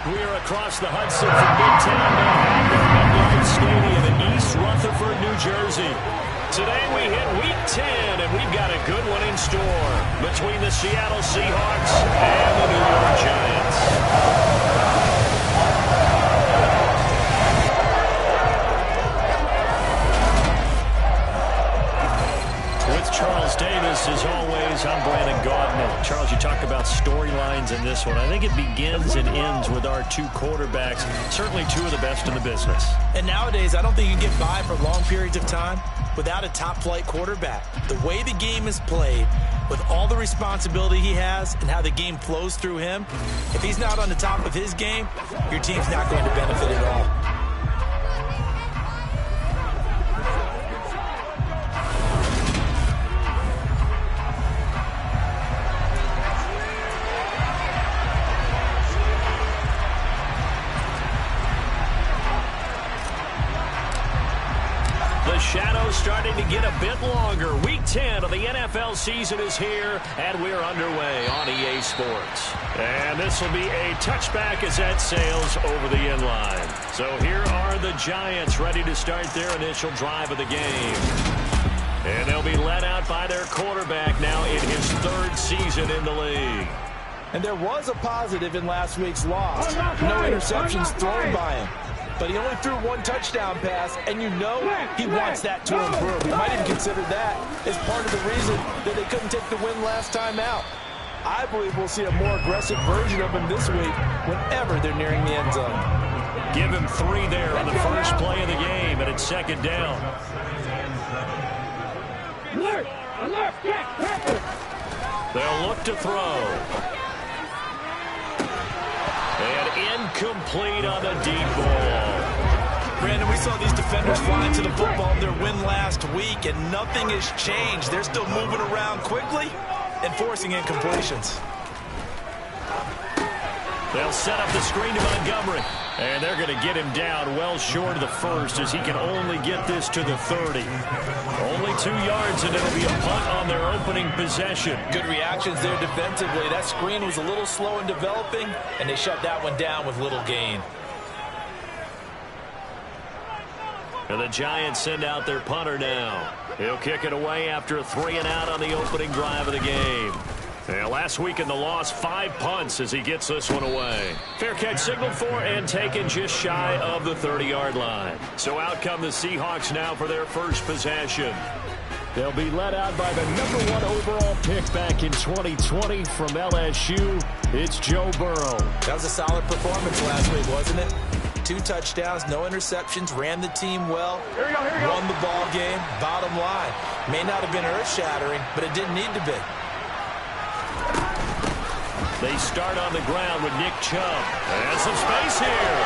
We are across the Hudson from Midtown Manhattan, MetLife Stadium in East Rutherford, New Jersey. Today we hit Week 10, and we've got a good one in store between the Seattle Seahawks and the New York Giants. With Charles Davis, as always, I'm Brandon Gaudin. Charles, you talk about storylines in this one. I think it begins and ends with our two quarterbacks, certainly two of the best in the business. And nowadays, I don't think you can get by for long periods of time without a top-flight quarterback. The way the game is played, with all the responsibility he has and how the game flows through him, if he's not on the top of his game, your team's not going to benefit at all. Shadows starting to get a bit longer. Week 10 of the NFL season is here, and we're underway on EA Sports. And this will be a touchback as that sails over the inline. So here are the Giants ready to start their initial drive of the game. And they'll be led out by their quarterback now in his third season in the league. And there was a positive in last week's loss. No interceptions thrown by him. But he only threw one touchdown pass, and you know he wants that to improve. He might even consider that as part of the reason that they couldn't take the win last time out. I believe we'll see a more aggressive version of him this week whenever they're nearing the end zone. Give him 3 there on the first play of the game, and it's second down. They'll look to throw. And incomplete on the deep ball. Brandon, we saw these defenders fly into the football in their win last week, and nothing has changed. They're still moving around quickly and forcing incompletions. They'll set up the screen to Montgomery. And they're going to get him down well short of the first as he can only get this to the 30. Only 2 yards, and it'll be a punt on their opening possession. Good reactions there defensively. That screen was a little slow in developing, and they shut that one down with little gain. And the Giants send out their punter now. He'll kick it away after a 3-and-out on the opening drive of the game. Yeah, last week in the loss, 5 punts as he gets this one away. Fair catch signaled for and taken just shy of the 30-yard line. So out come the Seahawks now for their first possession. They'll be led out by the #1 overall pick back in 2020 from LSU. It's Joe Burrow. That was a solid performance last week, wasn't it? 2 touchdowns, no interceptions, ran the team well, won the ball game. Bottom line, may not have been earth-shattering, but it didn't need to be. They start on the ground with Nick Chubb. And some space here.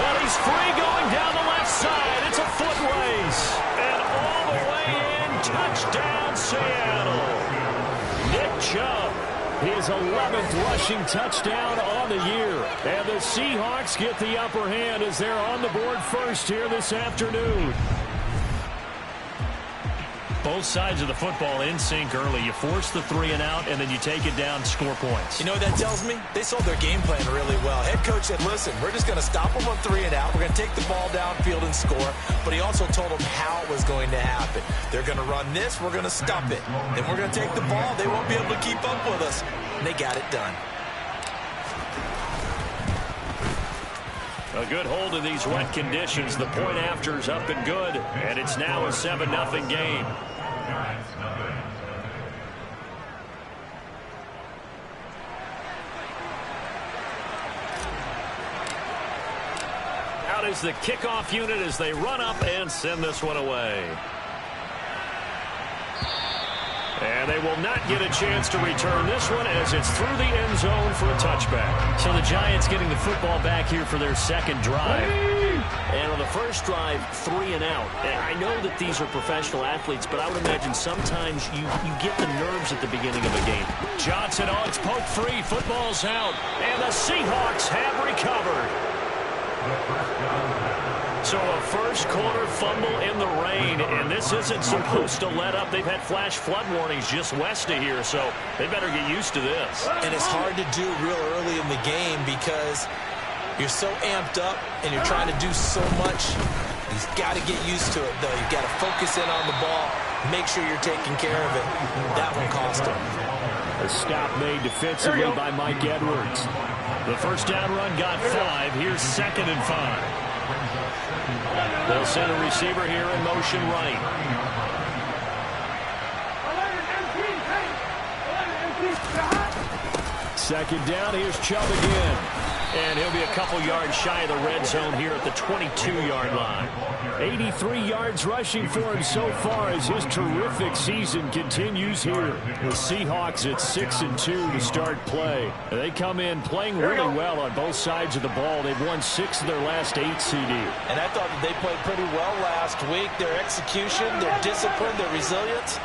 Well, he's free going down the left side. It's a foot race. And all the way in, touchdown Seattle. Nick Chubb, his 11th rushing touchdown on the year. And the Seahawks get the upper hand as they're on the board first here this afternoon. Both sides of the football in sync early. You force the 3-and-out, and then you take it down, score points. You know what that tells me? They sold their game plan really well. Head coach said, listen, we're just going to stop them on 3-and-out. We're going to take the ball downfield and score. But he also told them how it was going to happen. They're going to run this. We're going to stop it. Then we're going to take the ball. They won't be able to keep up with us. And they got it done. A good hold in these wet conditions. The point after's up and good. And it's now a 7-0 game. Out is the kickoff unit as they run up and send this one away. And they will not get a chance to return this one as it's through the end zone for a touchback. So the Giants getting the football back here for their second drive. And on the first drive, 3-and-out. And I know that these are professional athletes, but I would imagine sometimes you get the nerves at the beginning of a game. Johnson, oh, it's poked free. Football's out. And the Seahawks have recovered. So a first quarter fumble in the rain, and this isn't supposed to let up. They've had flash flood warnings just west of here, so they better get used to this. And it's hard to do real early in the game because you're so amped up and you're trying to do so much. He's got to get used to it, though. You've got to focus in on the ball, make sure you're taking care of it. That one cost him. A stop made defensively by Mike Edwards. The first down run got 5. Here's 2nd and 5. They'll send a receiver here in motion right. Second down, here's Chubb again. And he'll be a couple yards shy of the red zone here at the 22-yard line. 83 yards rushing for him so far as his terrific season continues here. The Seahawks at 6-2 to start play. They come in playing really well on both sides of the ball. They've won 6 of their last 8, CD. And I thought that they played pretty well last week. Their execution, their discipline, their resilience,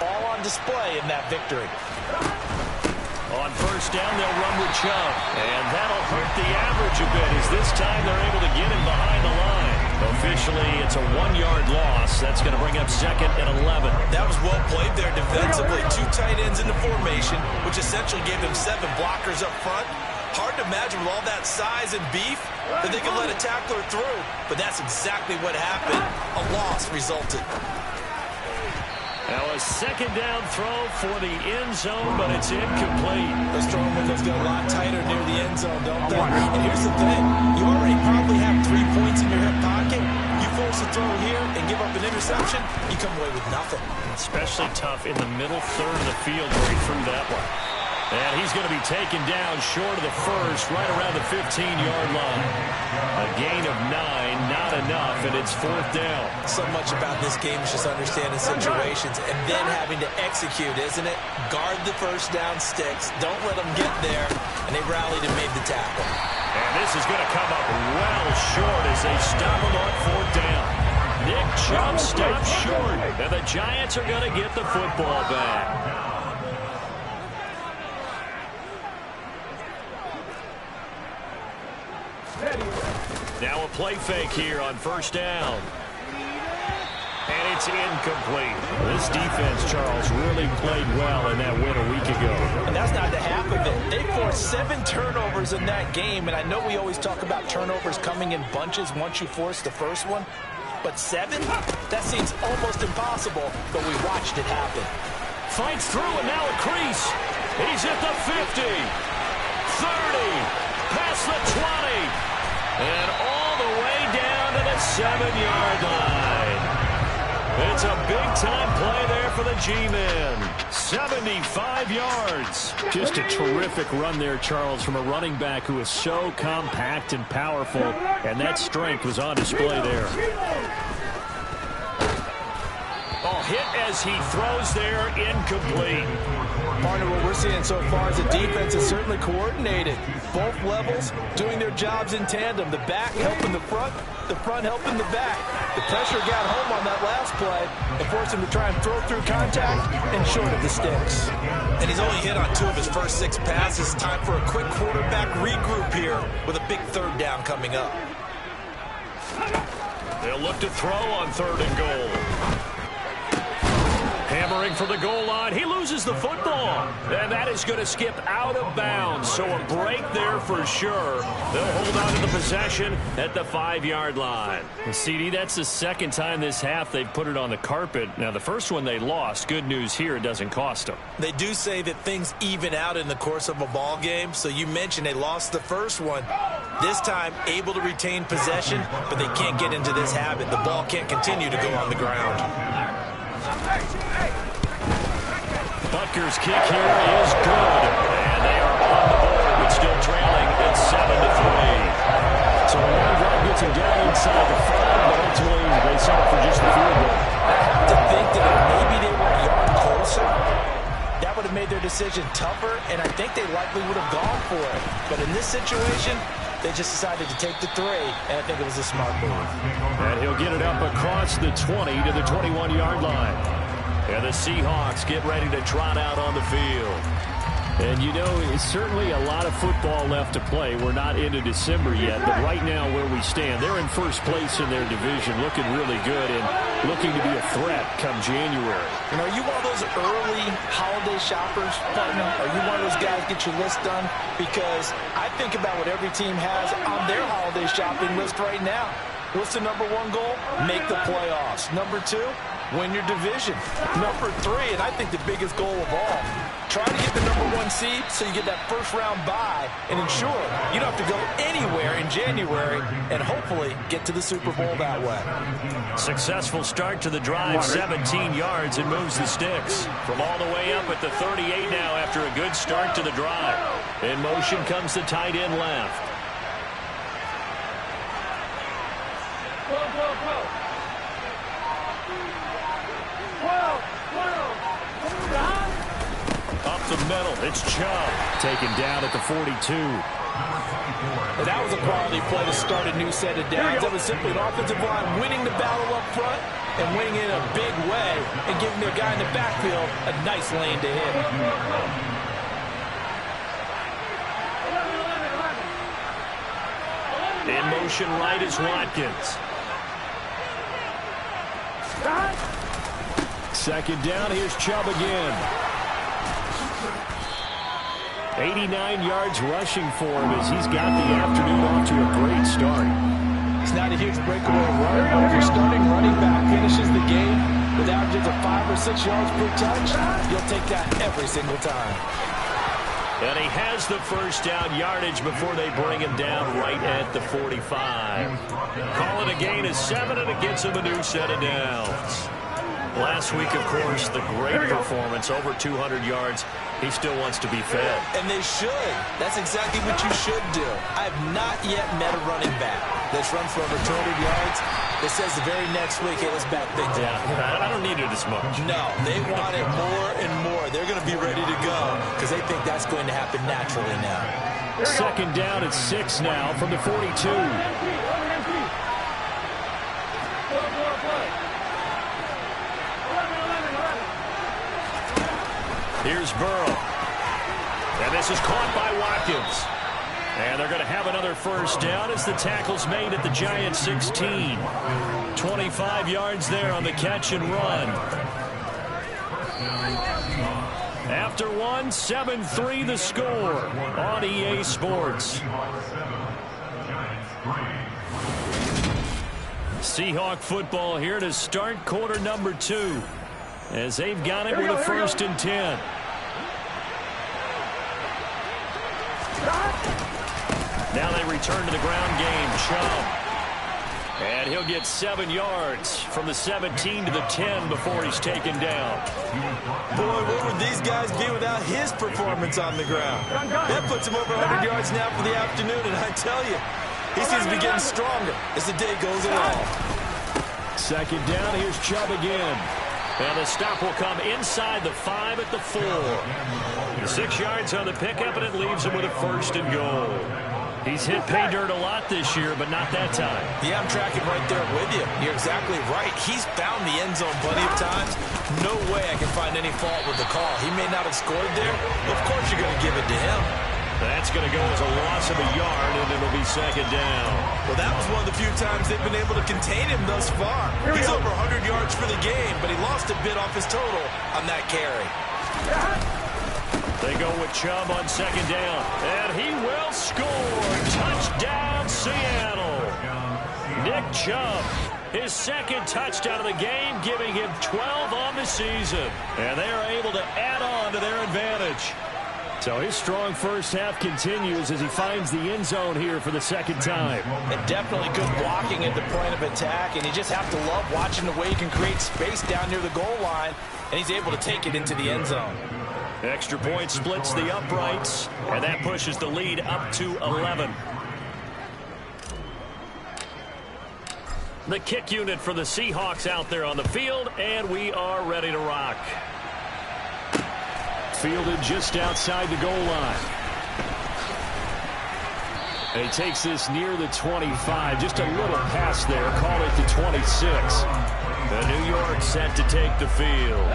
all on display in that victory. On first down, they'll run with Chubb. And that'll hurt the average a bit as this time they're able to get him behind the line. Officially, it's a 1-yard loss. That's going to bring up 2nd and 11. That was well played there defensively. 2 tight ends in the formation, which essentially gave them 7 blockers up front. Hard to imagine with all that size and beef that they could let a tackler through. But that's exactly what happened. A loss resulted. Now a second down throw for the end zone, but it's incomplete. Those throwing windows get a lot tighter near the end zone, don't they? And here's the thing. You already probably have 3 points in your hip pocket. You force a throw here and give up an interception, you come away with nothing. Especially tough in the middle third of the field where he threw that one. And he's going to be taken down short of the first, right around the 15-yard line. A gain of 9, not enough, and it's 4th down. So much about this game is just understanding situations and then having to execute, isn't it? Guard the first down sticks. Don't let them get there. And they rallied and made the tackle. And this is going to come up well short as they stop him on 4th down. Nick Chubb stops short, and the Giants are going to get the football back. Now a play fake here on first down. And it's incomplete. This defense, Charles, really played well in that win a week ago. And that's not the half of it. They forced 7 turnovers in that game, and I know we always talk about turnovers coming in bunches once you force the first one, but 7? That seems almost impossible, but we watched it happen. Fights through, and now a crease. He's at the 50, 30, past the 20. And all the way down to the 7-yard line. It's a big-time play there for the G-men. 75 yards. Just a terrific run there, Charles, from a running back who is so compact and powerful, and that strength was on display there. Oh, hit as he throws there, incomplete. Partner, what we're seeing so far is the defense is certainly coordinated. Both levels doing their jobs in tandem. The back helping the front helping the back. The pressure got home on that last play and forced him to try and throw through contact and short of the sticks. And he's only hit on 2 of his first 6 passes. Time for a quick quarterback regroup here with a big 3rd down coming up. They'll look to throw on 3rd and goal. Hammering for the goal line. He loses the football. And that is going to skip out of bounds. So a break there for sure. They'll hold on to the possession at the 5-yard line. And CD, that's the 2nd time this half they've put it on the carpet. Now, the first one they lost. Good news here, it doesn't cost them. They do say that things even out in the course of a ball game. So you mentioned they lost the first one. This time, able to retain possession, but they can't get into this habit. The ball can't continue to go on the ground. Butker's kick here is good. And they are on the board, but still trailing at 7-3. So a long drive gets him down inside the 5, but ultimately they settle for just the field goal. I have to think that if maybe they were a yard closer, that would have made their decision tougher, and I think they likely would have gone for it. But in this situation, they just decided to take the 3, and I think it was a smart move. And he'll get it up across the 20 to the 21-yard line. And the Seahawks get ready to trot out on the field. And, you know, it's certainly a lot of football left to play. We're not into December yet, but right now where we stand, they're in first place in their division, looking really good and looking to be a threat come January. You know, are you one of those early holiday shoppers, partner? Are you one of those guys get your list done? Because I think about what every team has on their holiday shopping list right now. What's the number one goal? Make the playoffs. Number two, win your division. Number three, and I think the biggest goal of all, try to get the number one seed so you get that first round bye and ensure you don't have to go anywhere in January and hopefully get to the Super Bowl that way. Successful start to the drive, 17 yards, and moves the sticks. From all the way up at the 38 now after a good start to the drive. In motion comes the tight end left. Up the middle, it's Chubb. Taken down at the 42. That was a quality play to start a new set of downs. That was simply an offensive line winning the battle up front and winning it in a big way and giving their guy in the backfield a nice lane to hit. In motion right is Watkins. Second down, here's Chubb again. 89 yards rushing for him as he's got the afternoon off to a great start. It's not a huge breakaway run, but if your starting running back finishes the game with averages of 5 or 6 yards per touch, you'll take that every single time. And he has the first down yardage before they bring him down right at the 45. Call it a gain of 7, and it gets him a new set of downs. Last week, of course, the great performance, over 200 yards. He still wants to be fed. And they should. That's exactly what you should do. I have not yet met a running back that's run for over 200 yards that says the very next week, hey, let's back things up. Yeah, I don't need it as much. No, they want it more and more. They're going to be ready to go because they think that's going to happen naturally now. Second down at 6 now from the 42. Here's Burrow. And this is caught by Watkins. And they're going to have another first down as the tackle's made at the Giants 16. 25 yards there on the catch and run. After one, 7-3 the score on EA Sports. Seahawk football here to start quarter number 2. As they've got it with a 1st and 10. Now they return to the ground game. Chubb. And he'll get 7 yards from the 17 to the 10 before he's taken down. Boy, what would these guys be without his performance on the ground? That puts him over 100 yards now for the afternoon, and I tell you, he seems to be getting stronger as the day goes along. Second down, here's Chubb again. And the stop will come inside the 5 at the 4. The 6 yards on the pickup, and it leaves him with a 1st and goal. He's hit pay dirt a lot this year, but not that time. Yeah, I'm tracking right there with you. You're exactly right. He's found the end zone plenty of times. No way I can find any fault with the call. He may not have scored there. Of course you're going to give it to him. That's going to go as a loss of a yard, and it'll be second down. Well, that was one of the few times they've been able to contain him thus far. He's over 100 yards for the game, but he lost a bit off his total on that carry. They go with Chubb on second down, and he will score. Touchdown, Seattle. Nick Chubb, his 2nd touchdown of the game, giving him 12 on the season. And they are able to add on to their advantage. So his strong first half continues as he finds the end zone here for the 2nd time. And definitely good blocking at the point of attack, and you just have to love watching the way he can create space down near the goal line, and he's able to take it into the end zone. Extra point splits the uprights, and that pushes the lead up to 11. The kick unit for the Seahawks out there on the field, and we are ready to rock. Fielded just outside the goal line. And he takes this near the 25. Just a little pass there. Call it the 26. The New York set to take the field.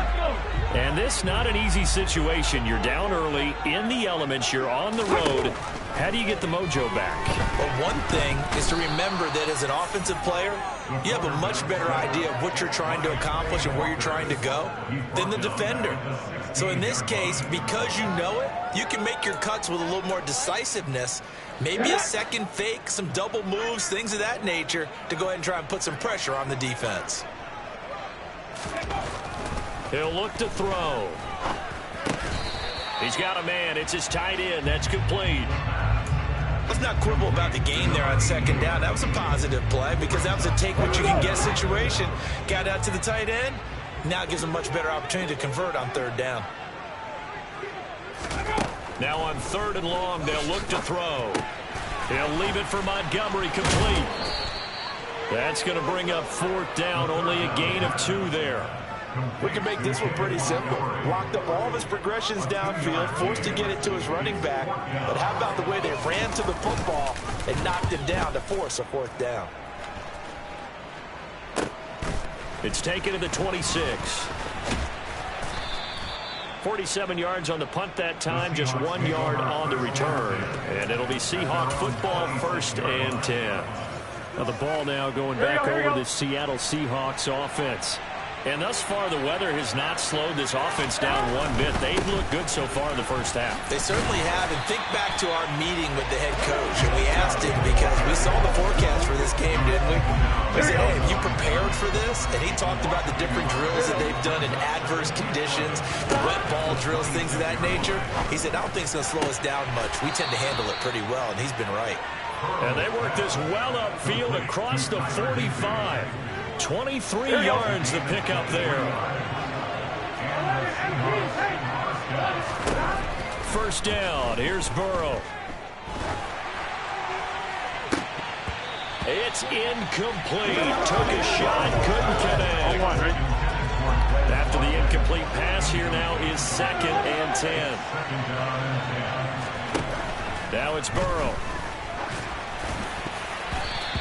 And this not an easy situation. You're down early, in the elements, you're on the road. How do you get the mojo back? Well, one thing is to remember that as an offensive player, you have a much better idea of what you're trying to accomplish and where you're trying to go than the defender. So in this case, because you know it, you can make your cuts with a little more decisiveness, maybe a second fake, some double moves, things of that nature, to go ahead and try and put some pressure on the defense. He'll look to throw. He's got a man. It's his tight end. That's complete. Let's not quibble about the gain there on second down. That was a positive play because that was a take-what-you-can-get situation. Got out to the tight end. Now it gives them a much better opportunity to convert on third down. Now on 3rd and long, they'll look to throw. He'll leave it for Montgomery, complete. That's going to bring up 4th down. Only a gain of 2 there. We can make this one pretty simple. Locked up all of his progressions downfield, forced to get it to his running back. But how about the way they ran to the football and knocked him down to force a 4th down? It's taken to the 26. 47 yards on the punt that time, just 1 yard on the return. And it'll be Seahawk football, 1st and 10. Now the ball now going back over the Seattle Seahawks offense. And thus far, the weather has not slowed this offense down one bit. They've looked good so far in the first half. They certainly have. And think back to our meeting with the head coach. And we asked him because we saw the forecast for this game, didn't we? We said, hey, have you prepared for this? And he talked about the different drills that they've done in adverse conditions, wet ball drills, things of that nature. He said, I don't think it's going to slow us down much. We tend to handle it pretty well, and he's been right. And they work this well upfield across the 45. 23 yards to pick up there. 1st down. Here's Burrow. It's incomplete. Took a shot, couldn't connect. After the incomplete pass, here now is 2nd and 10. Now it's Burrow.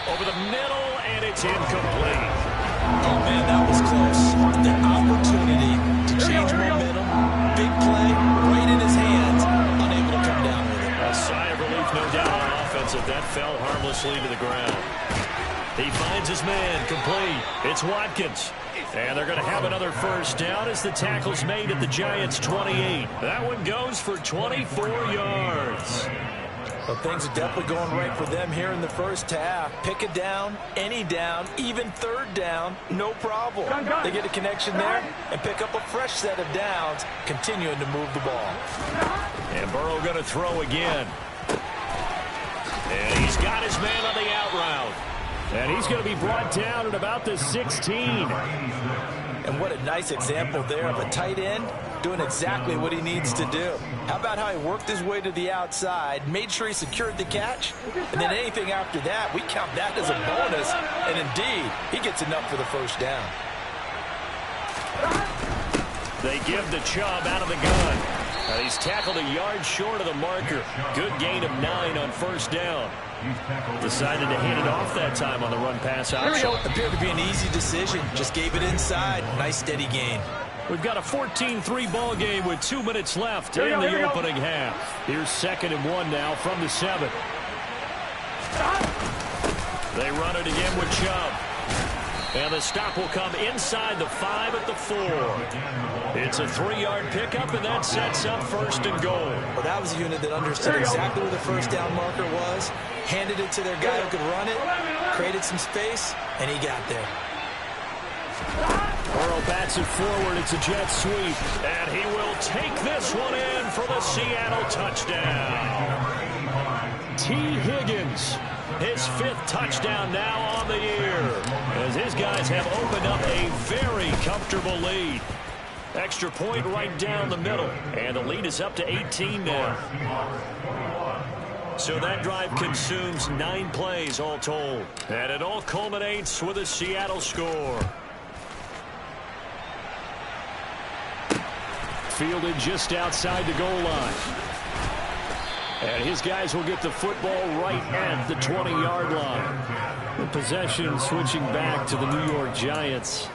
Over the middle, and it's incomplete. Oh, man, that was close. The opportunity to change momentum, big play, right in his hands, unable to come down with it. A sigh of relief, no doubt, on offense, if that fell harmlessly to the ground. He finds his man, complete. It's Watkins. And they're going to have another 1st down as the tackle's made at the Giants' 28. That one goes for 24 yards. Well, things are definitely going right for them here in the first half. Pick a down, any down, even 3rd down, no problem. They get a connection there and pick up a fresh set of downs, continuing to move the ball. And Burrow going to throw again. And he's got his man on the out route. And he's going to be brought down at about the 16. And what a nice example there of a tight end doing exactly what he needs to do. How about how he worked his way to the outside, made sure he secured the catch, and then anything after that, we count that as a bonus. And indeed, he gets enough for the 1st down. They give the Chubb out of the gun. He's tackled a yard short of the marker. Good gain of 9 on 1st down. Decided to hand it off that time on the run-pass option. Appeared to be an easy decision. Just gave it inside. Nice, steady gain. We've got a 14-3 ball game with 2 minutes left in the opening half. Here's 2nd and 1 now from the 7. They run it again with Chubb. And the stop will come inside the 5 at the 4. It's a 3-yard pickup, and that sets up 1st and goal. Well, that was a unit that understood exactly where the 1st down marker was, handed it to their guy who could run it, created some space, and he got there. Burrow bats it forward. It's a jet sweep. And he will take this one in for the Seattle touchdown. T. Higgins, his 5th touchdown now on the year, as his guys have opened up a very comfortable lead. Extra point right down the middle, and the lead is up to 18 now. So that drive consumes 9 plays all told, and it all culminates with a Seattle score. Fielded just outside the goal line. And his guys will get the football right at the 20-yard line. The possession switching back to the New York Giants.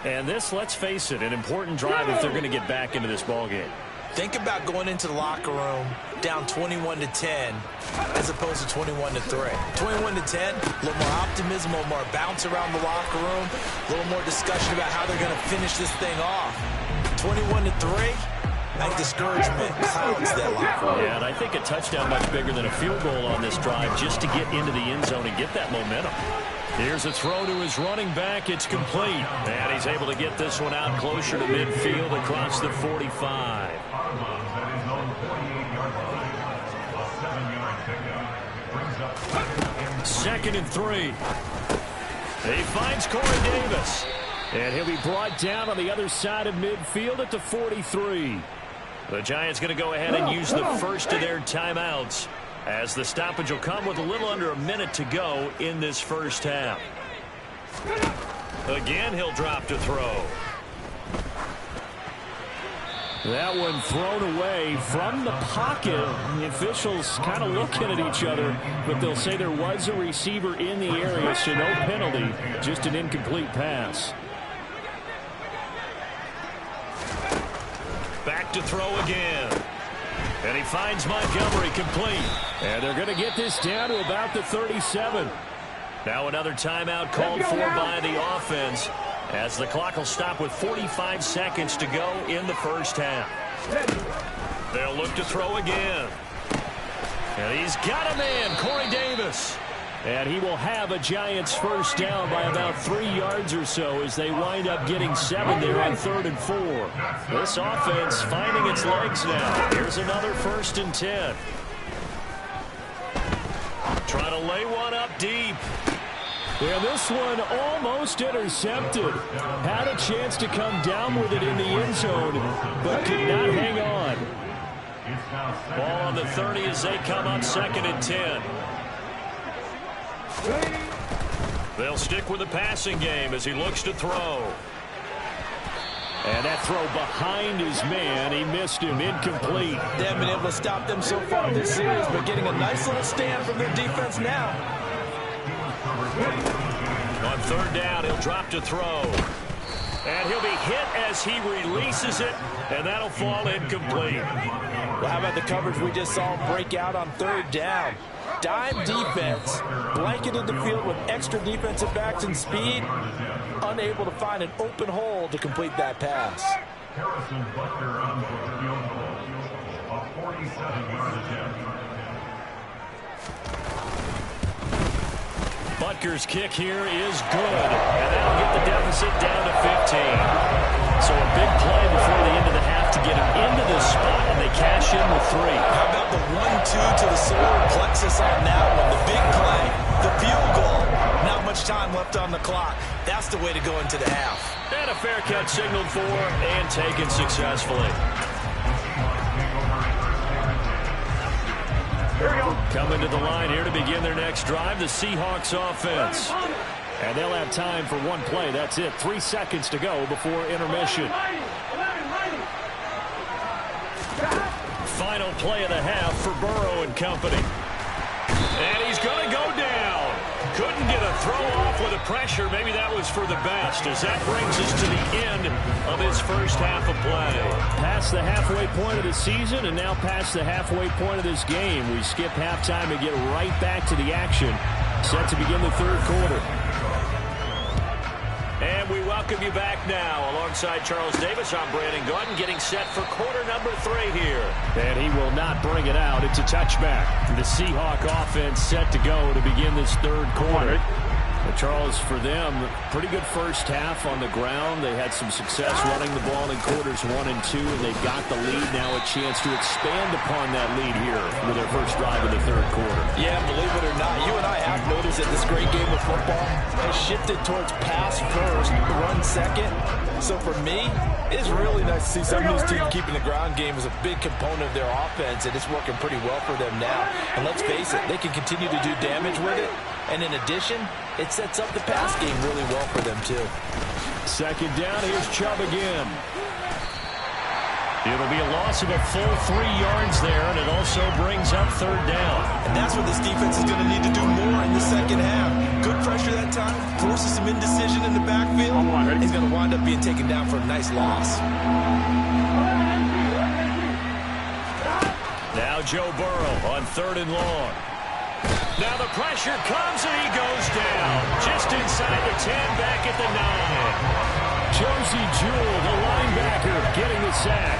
And this, let's face it, an important drive if they're going to get back into this ballgame. Think about going into the locker room down 21-10 as opposed to 21-3. 21-10, a little more optimism, a little more bounce around the locker room, a little more discussion about how they're going to finish this thing off. 21-3, I think discouragement clouds that locker room. Yeah, and I think a touchdown much bigger than a field goal on this drive just to get into the end zone and get that momentum. Here's a throw to his running back. It's complete. And he's able to get this one out closer to midfield across the 45. Second and 3. He finds Corey Davis. And he'll be brought down on the other side of midfield at the 43. The Giants going to go ahead and use the first of their timeouts, as the stoppage will come with a little under a minute to go in this first half. Again, he'll drop to throw. That one thrown away from the pocket. The officials kind of looking at each other, but they'll say there was a receiver in the area, so no penalty, just an incomplete pass. Back to throw again. And he finds Montgomery complete. And they're going to get this down to about the 37. Now another timeout called for by the offense, as the clock will stop with 45 seconds to go in the first half. They'll look to throw again. And he's got a man, Corey Davis. And he will have a Giants first down by about 3 yards or so as they wind up getting 7 there on 3rd and 4. This offense finding its legs now. Here's another 1st and 10. Trying to lay one up deep. And this one almost intercepted. Had a chance to come down with it in the end zone, but could not hang on. Ball on the 30 as they come up 2nd and 10. They'll stick with the passing game as he looks to throw. And that throw behind his man, he missed him, incomplete. They haven't been able to stop them so far this series, but getting a nice little stand from their defense now. On 3rd down, he'll drop to throw. And he'll be hit as he releases it, and that'll fall incomplete. Well, how about the coverage we just saw break out on 3rd down? Dime defense, blanketed the field with extra defensive backs and speed, unable to find an open hole to complete that pass. Harrison Butker on for the field goal, a 47-yard attempt. Butker's kick here is good, and that'll get the deficit down to 15. So a big play before the end of the half to get him into this spot, and they cash in with 3. How about the 1-2 to the solar plexus on that one? The big play, the field goal. Not much time left on the clock. That's the way to go into the half. And a fair catch signaled for and taken successfully. Coming to the line here to begin their next drive, the Seahawks offense. And they'll have time for one play. That's it. 3 seconds to go before intermission. Final play of the half for Burrow and company. And he's going to go down. Couldn't get a throw off with the pressure. Maybe that was for the best, as that brings us to the end of his first half of play. Past the halfway point of the season and now past the halfway point of this game. We skip halftime and get right back to the action. Set to begin the 3rd quarter. And we welcome you back now. Alongside Charles Davis, I'm Brandon Gordon, getting set for quarter number 3 here. And he will not bring it out. It's a touchback. The Seahawk offense set to go to begin this 3rd quarter. Charles, for them, pretty good first half on the ground. They had some success running the ball in quarters 1 and 2, and they got the lead. Now a chance to expand upon that lead here with their first drive of the 3rd quarter. Yeah, believe it or not, you and I have noticed that this great game of football has shifted towards pass first, run second. So for me, it's really nice to see some of these teams keeping the ground game as a big component of their offense, and it's working pretty well for them now. And let's face it, they can continue to do damage with it. And in addition, it sets up the pass game really well for them, too. 2nd down, here's Chubb again. It'll be a loss of a full 3 yards there, and it also brings up 3rd down. And that's what this defense is going to need to do more in the second half. Good pressure that time, forces some indecision in the backfield, and he's going to wind up being taken down for a nice loss. Now Joe Burrow on 3rd and long. Now the pressure comes and he goes down. Just inside the 10, back at the 9. Josie Jewell, the linebacker, getting the sack.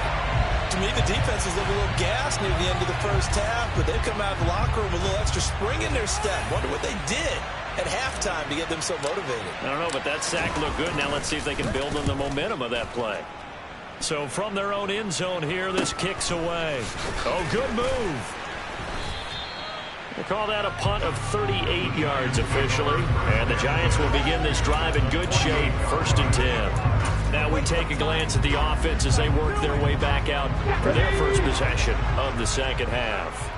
To me, the defense is a little gassed near the end of the first half, but they've come out of the locker room with a little extra spring in their step. Wonder what they did at halftime to get them so motivated. I don't know, but that sack looked good. Now let's see if they can build on the momentum of that play. So from their own end zone here, this kicks away. Oh, good move. They call that a punt of 38 yards officially. And the Giants will begin this drive in good shape, 1st and 10. Now we take a glance at the offense as they work their way back out for their first possession of the second half.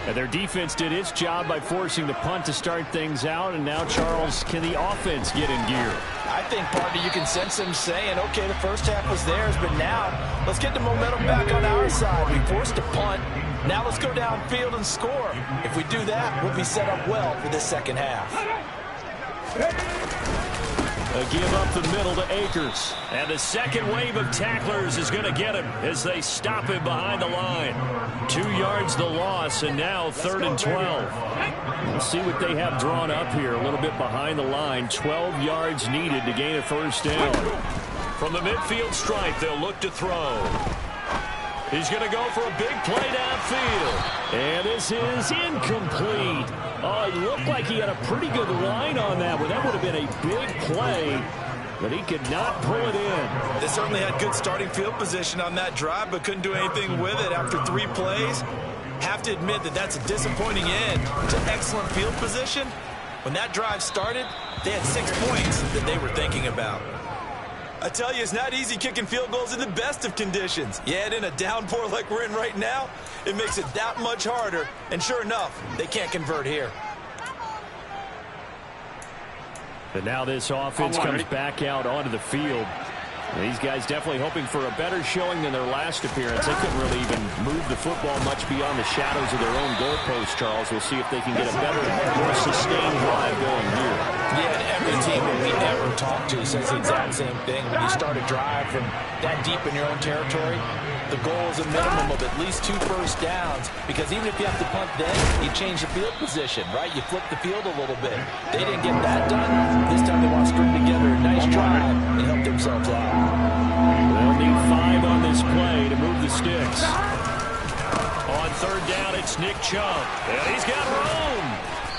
And their defense did its job by forcing the punt to start things out. And now, Charles, can the offense get in gear? I think, partner, you can sense them saying, okay, the first half was theirs, but now let's get the momentum back on our side. We forced a punt. Now let's go downfield and score. If we do that, we'll be set up well for this second half. A give up the middle to Akers. And the second wave of tacklers is going to get him as they stop him behind the line. 2 yards the loss, and now 3rd and 12. We'll see what they have drawn up here. A little bit behind the line. 12 yards needed to gain a first down. From the midfield stripe, they'll look to throw. He's going to go for a big play downfield. And this is incomplete. Oh, it looked like he had a pretty good line on that one. That would have been a big play, but he could not pull it in. They certainly had good starting field position on that drive, but couldn't do anything with it after 3 plays. Have to admit that that's a disappointing end to excellent field position. When that drive started, they had 6 points that they were thinking about. I tell you, it's not easy kicking field goals in the best of conditions. Yet in a downpour like we're in right now, it makes it that much harder. And sure enough, they can't convert here. But now this offense comes back out onto the field. And these guys definitely hoping for a better showing than their last appearance. They couldn't really even move the football much beyond the shadows of their own goalpost, Charles. We'll see if they can get a better, more sustained drive going here. Yeah, and every team that we ever talk to says the exact same thing. When you start a drive from that deep in your own territory, the goal is a minimum of at least 2 first downs, because even if you have to punt then, you change the field position, right? You flip the field a little bit. They didn't get that done. This time they want to string together a nice drive and help themselves out. They'll need 5 on this play to move the sticks. On 3rd down, it's Nick Chubb. And he's got room.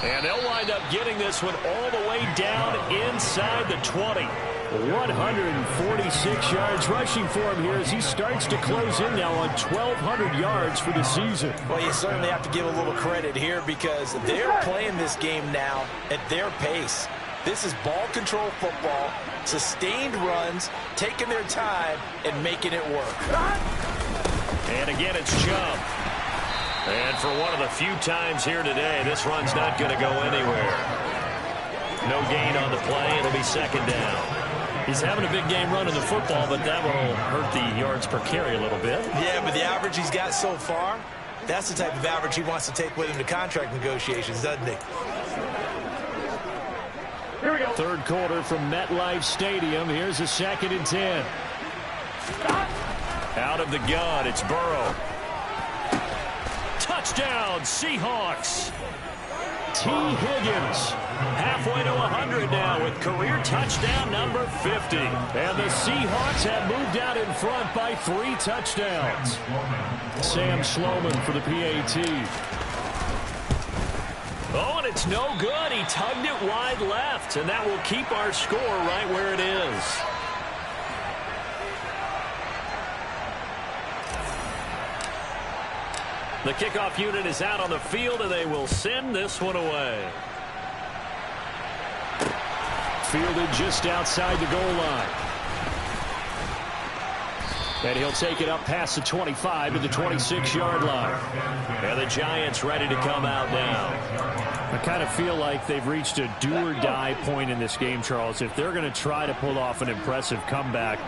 And they'll wind up getting this one all the way down inside the 20. 146 yards rushing for him here as he starts to close in now on 1,200 yards for the season. Well, you certainly have to give a little credit here because they're playing this game now at their pace. This is ball control football, sustained runs, taking their time, and making it work. And again, it's Chubb. And for one of the few times here today, this run's not going to go anywhere. No gain on the play. It'll be 2nd down. He's having a big game running the football, but that will hurt the yards per carry a little bit. Yeah, but the average he's got so far, that's the type of average he wants to take with him to contract negotiations, doesn't he? Here we go. 3rd quarter from MetLife Stadium. Here's a 2nd and 10. Out of the gun, it's Burrow. Touchdown, Seahawks. T. Higgins halfway to 100 now with career touchdown number 50. And the Seahawks have moved out in front by 3 touchdowns. Sam Sloman for the PAT. Oh, and it's no good. He tugged it wide left, and that will keep our score right where it is. The kickoff unit is out on the field, and they will send this one away. Fielded just outside the goal line. And he'll take it up past the 25 to the 26-yard line. And the Giants ready to come out now. I kind of feel like they've reached a do-or-die point in this game, Charles. If they're going to try to pull off an impressive comeback,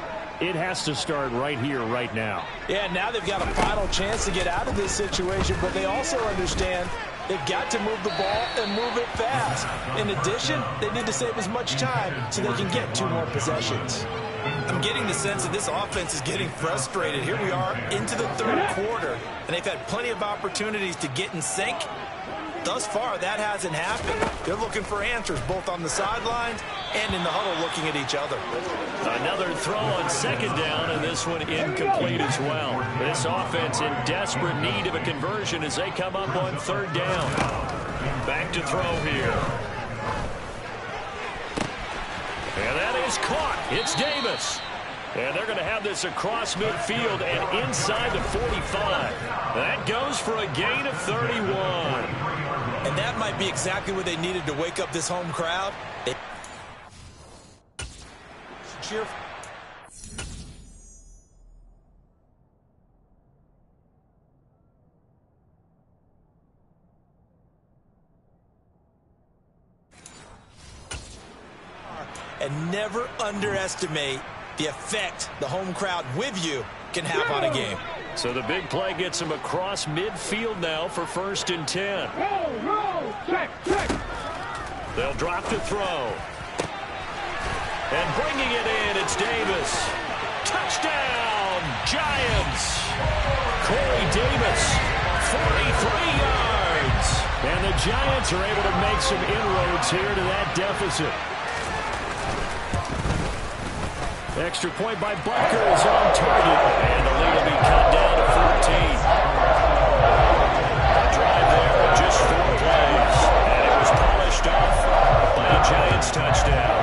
it has to start right here, right now. Yeah, now they've got a final chance to get out of this situation, but they also understand They've got to move the ball and move it fast. In addition, they need to save as much time so they can get 2 more possessions. I'm getting the sense that this offense is getting frustrated. Here we are into the 3rd quarter, and they've had plenty of opportunities to get in sync. Thus far, that hasn't happened. They're looking for answers both on the sidelines and in the huddle looking at each other. Another throw on 2nd down, and this one incomplete as well. This offense in desperate need of a conversion as they come up on 3rd down. Back to throw here. And that is caught. It's Davis. And they're going to have this across midfield and inside the 45. That goes for a gain of 31. And that might be exactly what they needed to wake up this home crowd. Cheer. And never underestimate the effect the home crowd with you can have on a game. So the big play gets him across midfield now for 1st and 10. Check. They'll drop to throw. And bringing it in, it's Davis. Touchdown, Giants. Corey Davis, 43 yards. And the Giants are able to make some inroads here to that deficit. Extra point by Butker is on target, and the lead will be cut down to 14. A drive there of just 4 plays, and it was polished off by a Giants touchdown.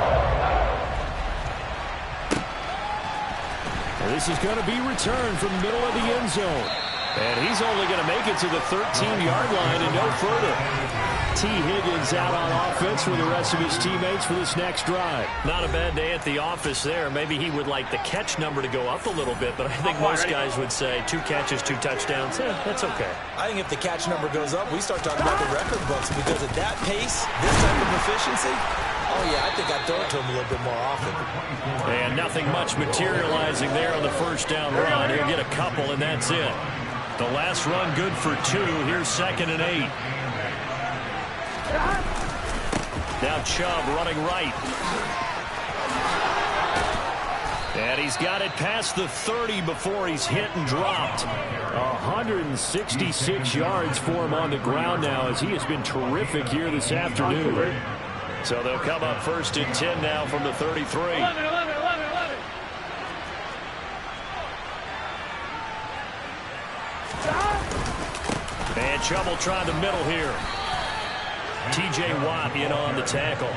And this is going to be returned from the middle of the end zone, and he's only going to make it to the 13-yard line and no further. T. Higgins out on offense for the rest of his teammates for this next drive. Not a bad day at the office there. Maybe he would like the catch number to go up a little bit, but I think most guys would say 2 catches, 2 touchdowns. That's okay. I think if the catch number goes up, we start talking about the record books, because at that pace, this type of efficiency, oh yeah, I think I'd throw it to him a little bit more often. And nothing much materializing there on the 1st down run. He'll get a couple, and that's it. The last run good for 2. Here's 2nd and 8. Now Chubb running right. And he's got it past the 30 before he's hit and dropped. 166 yards for him on the ground now, as he has been terrific here this afternoon. So they'll come up 1st and 10 now from the 33. 11. And Chubb will try the middle here. T.J. Watt in on the tackle.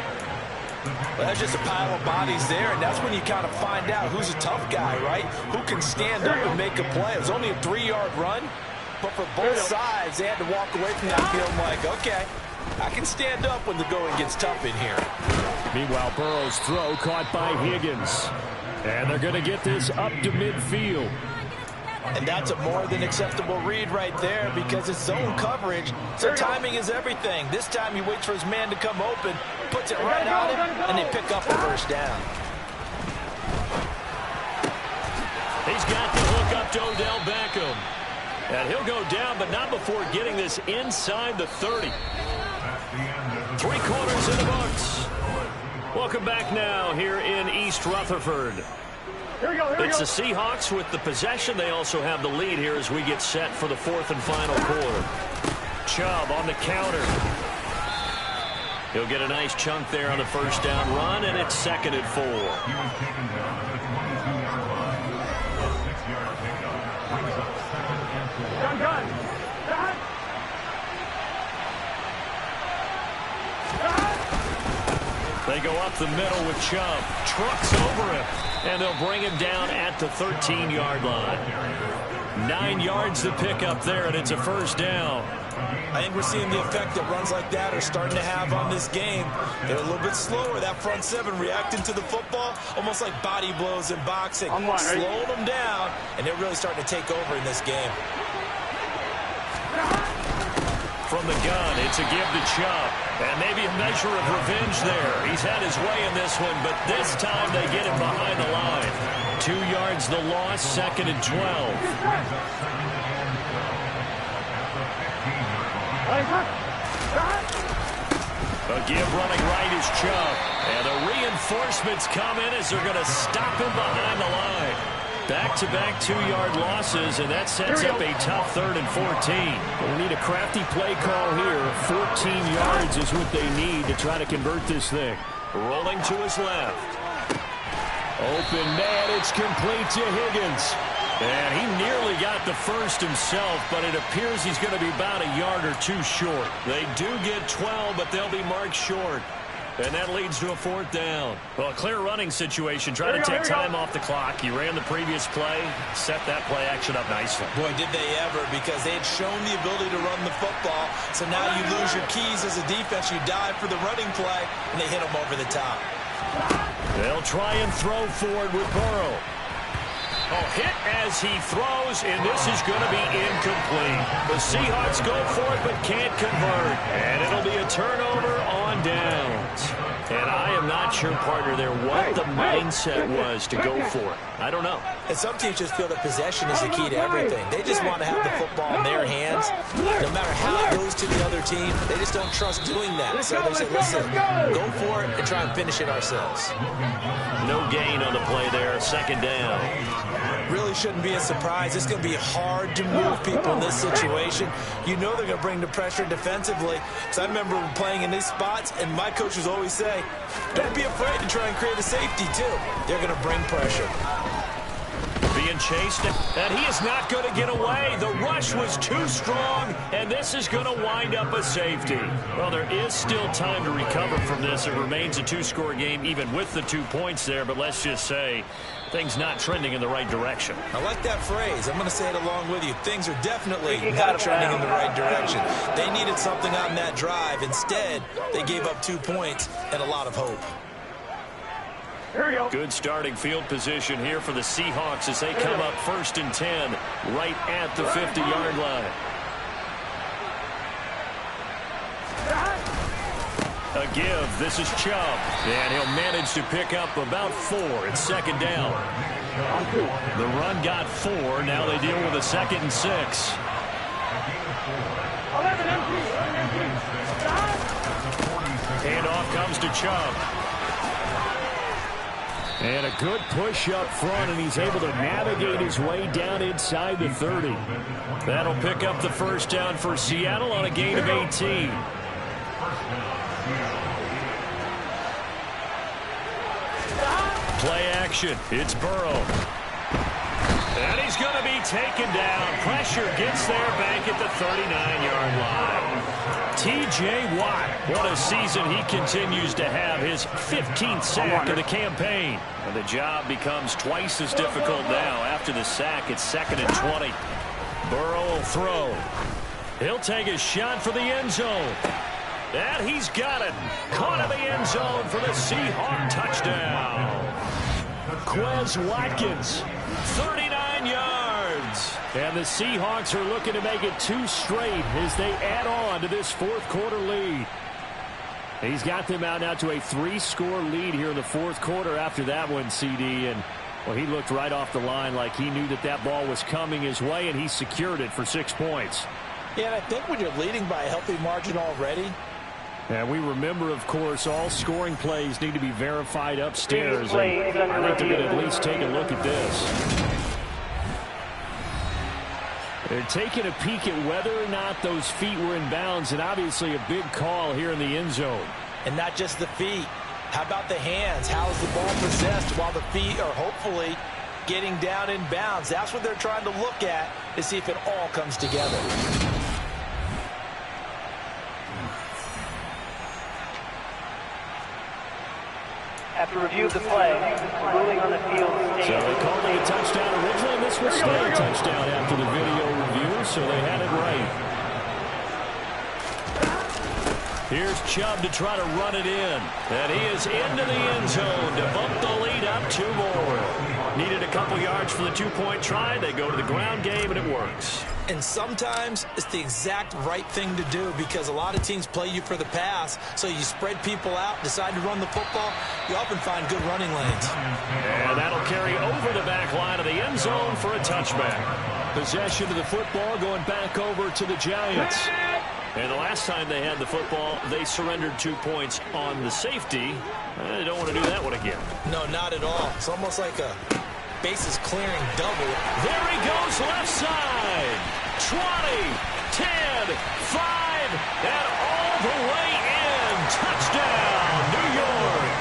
Well, that's just a pile of bodies there, and that's when you kind of find out who's a tough guy, right? Who can stand up and make a play. It was only a 3-yard run, but for both sides, they had to walk away from that feeling like, okay, I can stand up when the going gets tough in here. Meanwhile, Burrow's throw caught by Higgins. And they're going to get this up to midfield. And that's a more than acceptable read right there, because it's zone coverage, so timing is everything. This time he waits for his man to come open, puts it right on him, and they pick up the 1st down. He's got the hook up to Odell Beckham. And he'll go down, but not before getting this inside the 30. 3 quarters in the books. Welcome back now here in East Rutherford. It's the Seahawks with the possession. They also have the lead here as we get set for the 4th and final quarter. Chubb on the counter. He'll get a nice chunk there on the 1st down run, and it's 2nd and 4. They go up the middle with Chubb. Trucks over him. And they'll bring him down at the 13-yard line. 9 yards to pick up there, and it's a 1st down. I think we're seeing the effect that runs like that are starting to have on this game. They're a little bit slower. That front 7 reacting to the football, almost like body blows in boxing. Slowing them down, and they're really starting to take over in this game. From the gun, it's a give to Chubb. And maybe a measure of revenge there. He's had his way in this one, but this time they get him behind the line. 2 yards the loss, 2nd and 12. A give running right is Chubb. And the reinforcements come in as they're going to stop him behind the line. Back-to-back 2-yard losses, and that sets up a tough 3rd and 14. They need a crafty play call here. 14 yards is what they need to try to convert this thing. Rolling to his left. Open man, it's complete to Higgins. And he nearly got the first himself, but it appears he's going to be about a yard or two short. They do get 12, but they'll be marked short. And that leads to a 4th down. Well, a clear running situation. Try to take time off the clock. You ran the previous play, set that play action up nicely. Boy, did they ever, because they had shown the ability to run the football. So now you lose your keys as a defense. You dive for the running play, and they hit them over the top. They'll try and throw forward with Burrow. Oh, hit as he throws, and this is going to be incomplete. The Seahawks go for it but can't convert. And it'll be a turnover on downs. And I am not sure, partner, there what the mindset was to go for it. I don't know. And some teams just feel that possession is the key to everything. They just want to have the football in their hands. No matter how it goes to the other team, they just don't trust doing that. So they say, listen, go for it and try and finish it ourselves. No gain on the play there. 2nd down. Really shouldn't be a surprise. It's going to be hard to move people in this situation. You know they're going to bring the pressure defensively. So I remember playing in these spots, and my coaches always say, don't be afraid to try and create a safety, too. They're going to bring pressure. Being chased, and he is not going to get away. The rush was too strong, and this is going to wind up a safety. Well, there is still time to recover from this. It remains a 2-score game, even with the 2 points there, but let's just say things not trending in the right direction. I like that phrase. I'm going to say it along with you. Things are definitely not trending in the right direction. They needed something on that drive. Instead, they gave up 2 points and a lot of hope. Good starting field position here for the Seahawks as they come up 1st and 10 right at the 50-yard line. A give. This is Chubb. And he'll manage to pick up about 4. It's 2nd down. The run got 4. Now they deal with a 2nd and 6. Handoff comes to Chubb. And a good push up front, and he's able to navigate his way down inside the 30. That'll pick up the 1st down for Seattle on a gain of 18. Play action. It's Burrow. And he's going to be taken down. Pressure gets there back at the 39-yard line. T.J. Watt, what a season he continues to have. His 15th sack of the campaign. And the job becomes twice as difficult now. After the sack, it's 2nd and 20. Burrow will throw. He'll take a shot for the end zone. And he's got it. Caught in the end zone for the Seahawk touchdown. Quez Watkins, 39 yards. And the Seahawks are looking to make it 2 straight as they add on to this 4th quarter lead. He's got them out now to a 3-score lead here in the 4th quarter after that one, CD. And, well, he looked right off the line like he knew that that ball was coming his way, and he secured it for 6 points. Yeah, and I think when you're leading by a healthy margin already. And we remember, of course, all scoring plays need to be verified upstairs. And I think they're going to at least take a look at this. They're taking a peek at whether or not those feet were in bounds, and obviously a big call here in the end zone. And not just the feet. How about the hands? How is the ball possessed while the feet are hopefully getting down in bounds? That's what they're trying to look at to see if it all comes together. After review of the play, ruling on the field So they called it a touchdown originally, and this was still a touchdown after the video review, so they had it right. Here's Chubb to try to run it in. And he is into the end zone to bump the lead up 2 more. Needed a couple yards for the 2-point try. They go to the ground game, and it works. And sometimes it's the exact right thing to do because a lot of teams play you for the pass. So you spread people out, decide to run the football. You often find good running lanes. And that'll carry over the back line of the end zone for a touchback. Possession of the football going back over to the Giants. And the last time they had the football, they surrendered 2 points on the safety. They don't want to do that one again. No, not at all. It's almost like a bases clearing double. There he goes left side. 20, 10, 5, and all the way in. Touchdown, New York.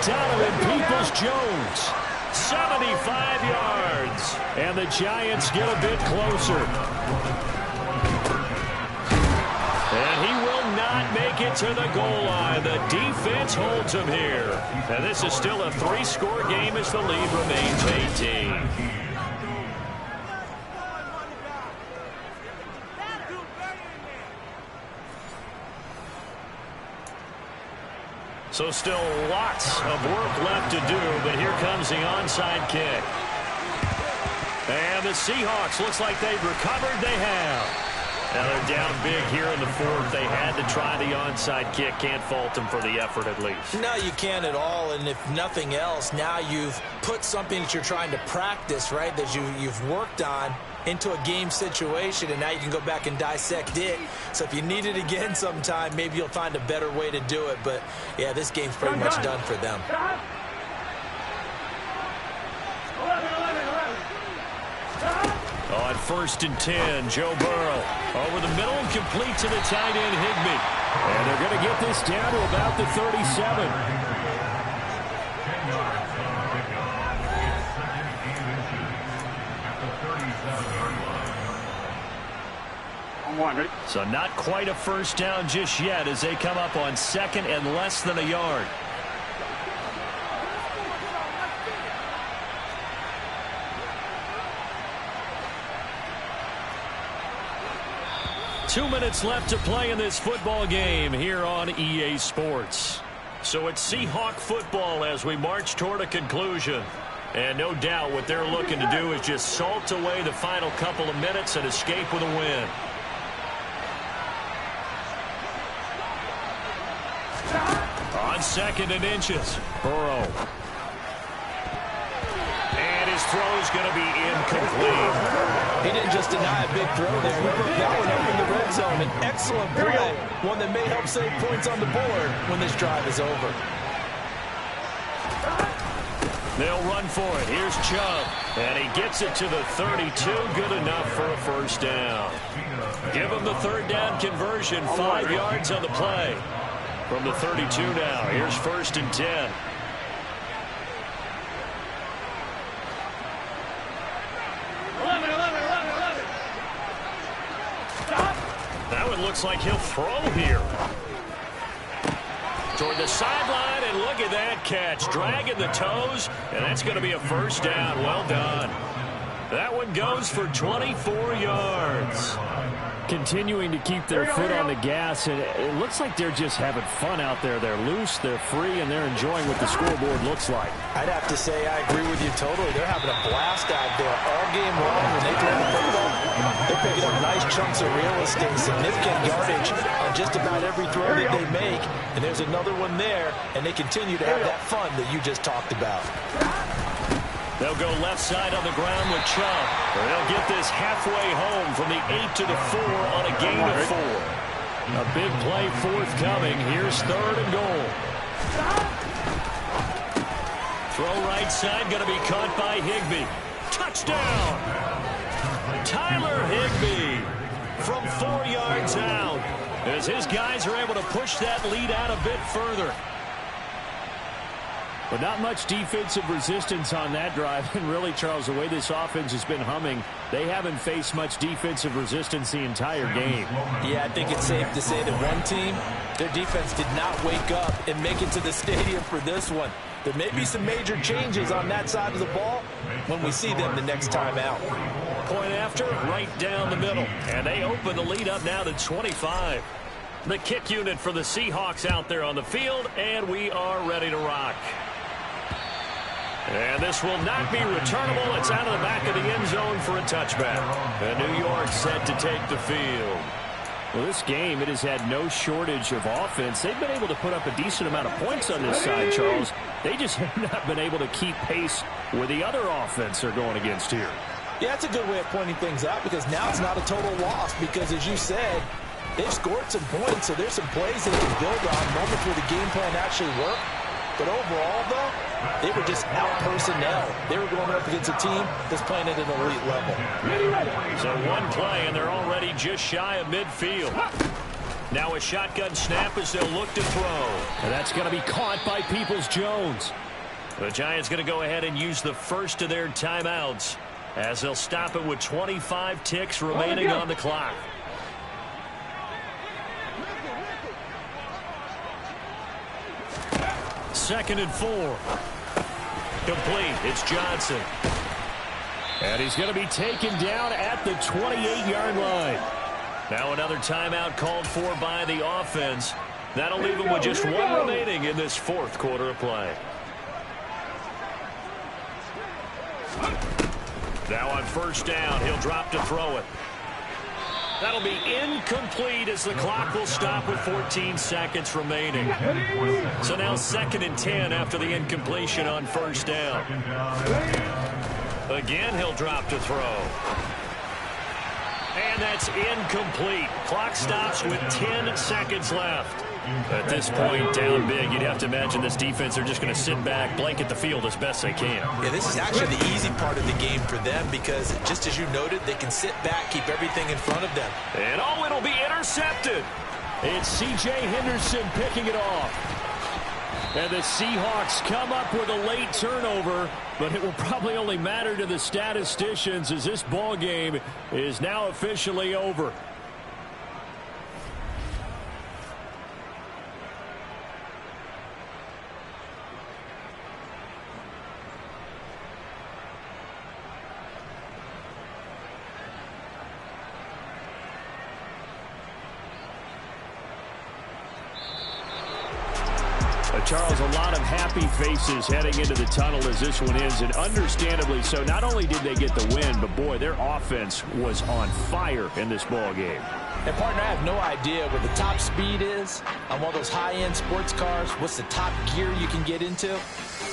Donovan Peoples-Jones. 75 yards. And the Giants get a bit closer. And he will not make it to the goal line. The defense holds him here. And this is still a 3-score game as the lead remains 18. So still lots of work left to do, but here comes the onside kick. And the Seahawks, looks like they've recovered. They have. Now they're down big here in the fourth. They had to try the onside kick. Can't fault them for the effort at least. No, you can't at all. And if nothing else, now you've put something that you're trying to practice, right, that you've worked on into a game situation, and now you can go back and dissect it. So if you need it again sometime, maybe you'll find a better way to do it. But, yeah, this game's pretty much done for them. On 1st and 10, Joe Burrow over the middle, complete to the tight end, Higbee. And they're going to get this down to about the 37. 10 yards on the pickup. Second and inches at the 37-yard line. So not quite a first down just yet as they come up on 2nd and less than a yard. Two minutes left to play in this football game here on EA Sports. So it's Seahawk football as we march toward a conclusion. And no doubt what they're looking to do is just salt away the final couple of minutes and escape with a win. On 2nd and inches, Burrow. And his throw's going to be incomplete. He didn't just deny a big throw there. He put that one up in the red zone. An excellent play, one that may help save points on the board when this drive is over. They'll run for it. Here's Chubb. And he gets it to the 32. Good enough for a first down. Give him the third down conversion. 5 yards on the play. From the 32 now. Here's 1st and 10. That one looks like he'll throw here. Toward the sideline, and look at that catch. Dragging the toes, and that's going to be a first down. Well done. That one goes for 24 yards. Continuing to keep their foot on the gas, and it looks like they're just having fun out there. They're loose, they're free, and they're enjoying what the scoreboard looks like. I'd have to say I agree with you totally. They're having a blast out there all game long. When they play the football, they're picking up nice chunks of real estate, significant yardage on just about every throw that they make. And there's another one there, and they continue to have that fun that you just talked about. They'll go left side on the ground with Chubb. They'll get this halfway home from the 8 to the 4 on a gain of 4. A big play forthcoming. Here's 3rd and goal. Throw right side, going to be caught by Higbee. Touchdown! Tyler Higbee from 4 yards out as his guys are able to push that lead out a bit further. But not much defensive resistance on that drive. And really, Charles, the way this offense has been humming, they haven't faced much defensive resistance the entire game. Yeah, I think it's safe to say that one team, their defense did not wake up and make it to the stadium for this one. There may be some major changes on that side of the ball when we see them the next time out. Point after, right down the middle. And they open the lead up now to 25. The kick unit for the Seahawks out there on the field, and we are ready to rock. And this will not be returnable. It's out of the back of the end zone for a touchback. And New York set to take the field. Well, this game, it has had no shortage of offense. They've been able to put up a decent amount of points on this side, Charles. They just have not been able to keep pace with the other offense they're going against here. Yeah, that's a good way of pointing things out because now it's not a total loss because, as you said, They've scored some points, so there's some plays they can build on, moments where the game plan actually worked. But overall, though, they were just out-personnel. They were going up against a team that's playing at an elite level. So one play, and they're already just shy of midfield. Now a shotgun snap as they'll look to throw. And that's going to be caught by Peoples-Jones. The Giants going to go ahead and use the first of their timeouts as they'll stop it with 25 ticks remaining on the clock. Second and 4. Complete. It's Johnson. And he's going to be taken down at the 28-yard line. Now another timeout called for by the offense. That'll leave them with just one remaining in this fourth quarter of play. Now on first down, he'll drop to throw it. That'll be incomplete as the clock will stop with 14 seconds remaining. So now 2nd and 10 after the incompletion on first down. Again, he'll drop to throw. And that's incomplete. Clock stops with 10 seconds left. At this point, down big, you'd have to imagine this defense are just going to sit back, blanket the field as best they can. Yeah, this is actually the easy part of the game for them because, just as you noted, they can sit back, keep everything in front of them. And oh, it'll be intercepted. It's C.J. Henderson picking it off. And the Seahawks come up with a late turnover, but it will probably only matter to the statisticians as this ball game is now officially over. Charles, a lot of happy faces heading into the tunnel as this one ends, and understandably so. Not only did they get the win, but boy, their offense was on fire in this ball game. And partner, I have no idea what the top speed is on one of those high-end sports cars. What's the top gear you can get into?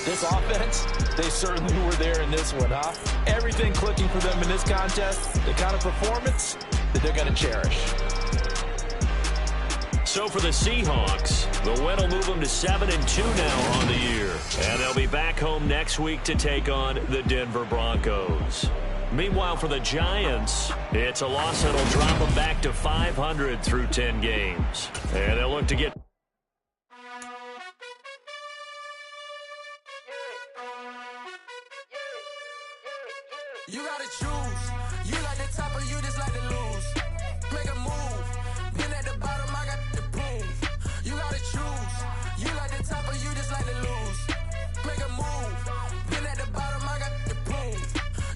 This offense, they certainly were there in this one, huh? Everything clicking for them in this contest, the kind of performance that they're going to cherish. So for the Seahawks, the win will move them to 7-2 now on the year. And they'll be back home next week to take on the Denver Broncos. Meanwhile, for the Giants, it's a loss that'll drop them back to 500 through 10 games. And they'll look to get... You gotta choose. You like the top or you just like to lose. Make a move. Been at the bottom, I got the proof. You gotta choose. You like the top or you just like to lose. Make a move. Been at the bottom, I got the proof.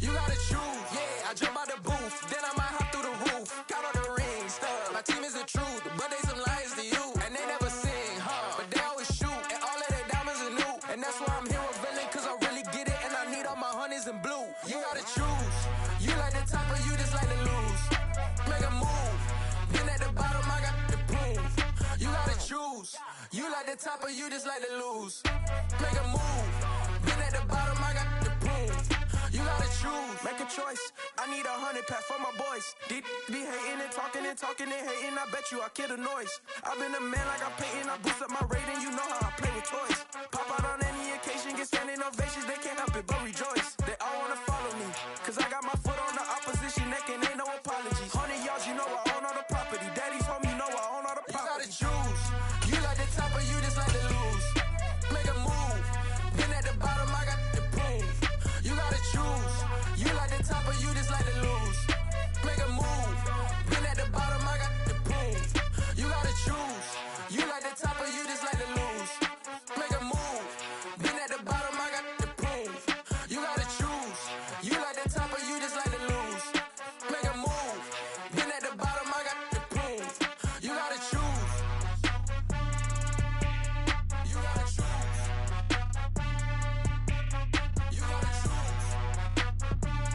You gotta choose. Yeah, I jump out the booth. Then I might hop through the roof. Count on the rings, stuff. My team is the truth, but they some liars to you. And they never sing, huh? But they always shoot. And all of their diamonds are new. And that's why I'm here revealing, cause I really get it. And I need all my honeys in blue. You gotta choose. You like the top or you just like to lose. Make a move. Been at the bottom, I got the proof. You gotta choose. You like the top or you just like to lose. Make a move. Been at the bottom, I got the proof. You gotta choose. Make a choice. I need 100 pack for my boys. Deep be hating and talking and hating. I bet you I kill the noise. I've been a man like I'm painting. I boost up my